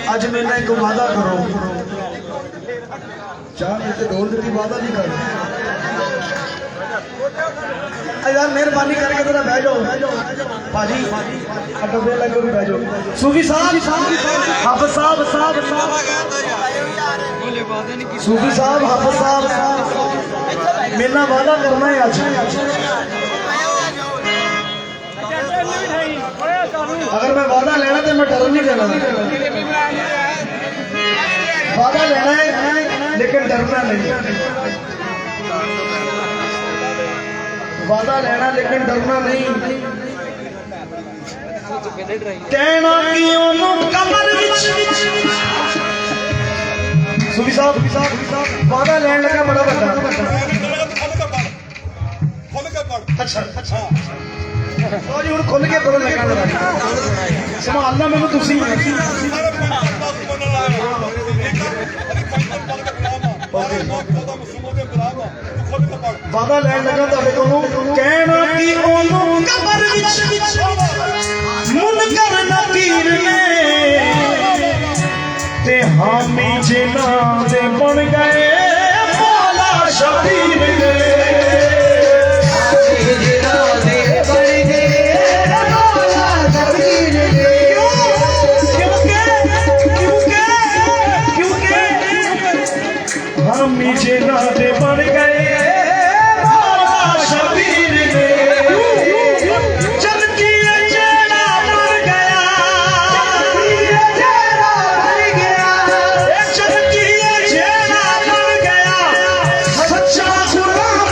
अज मेरे एक वादा करो। चाह मेरे डोल दी वादा नहीं कर यार, मेहरबानी करके थोड़ा बह जाओ भाजी, डब्बे लगे भी बह जाओ। सूफी साहब, हाफिज साहब, सूफी साहब, हाफिज साहब, मेरे नाल वादा करना है आज। अगर मैं वादा लेना तो मैं डर नहीं देना। वादा लेना है लेकिन डरना नहीं। वादा लेना लेकिन डरना नहीं। कहना कि ओनू कमर विच सूफी साहब वादा लेन लगा बड़ा बड़ा। अच्छा अच्छा सॉरी, हुण खुल के बोलण लगा संभालना मैनू तुसी। वादा लैन लगा तुहाडे कोलों, कहना कि ओनू कबर विच मुनकर नकीर ने ते हामी जिन्हां दे बन गए मौला शबीर ने। हामी जिन्हां दे बन गए मौला शबीर ने। जल्दी जेड़ा मर गया, जल्दी जेड़ा मर गया सच्चा गुलाम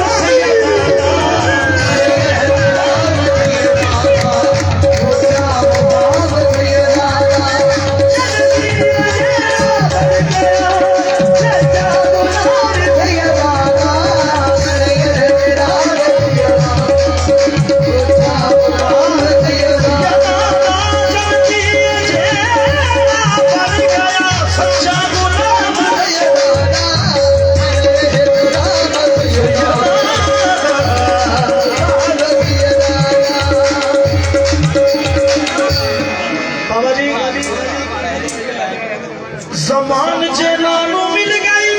ज़मान जेनानू मिल गई,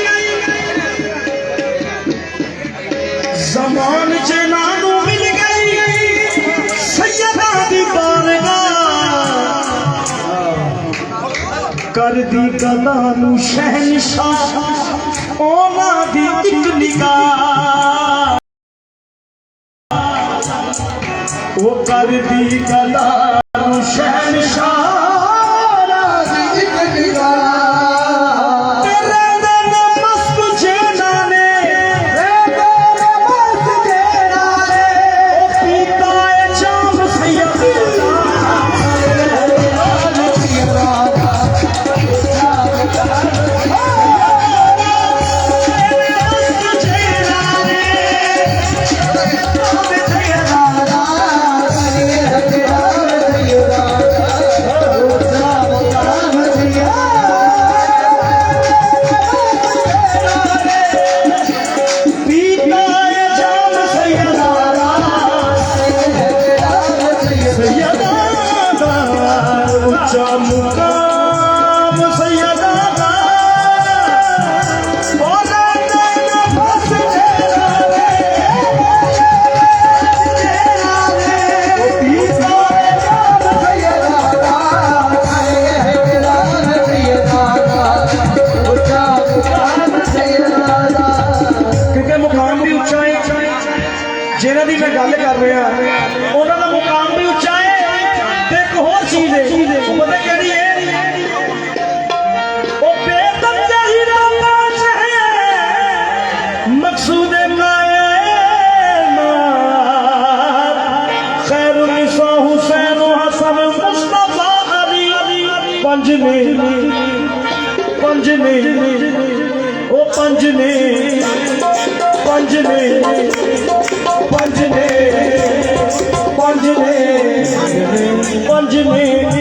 ज़मान जेनानू मिल गई सैयदा दी बारगाह। कर दी गलानू शहनशाह ओना दी इक निगाह। वो कर दी गलानू शहनशाह जिन्हां दी मैं गल कर रहा उन्हां दा मुकाम भी उच्चा है। ते एक होर चीज है, पता किहड़ी है? ओ बेदर्जा ही राज है मकसूद कायनात। खैरुल निसा हुसैन हसन मुस्तफा अली। पंज ने ओ पंज ने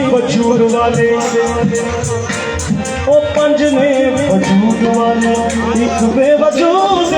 वजूद वाले, ओ पंज ने वजूद वाले, एक बेवजूद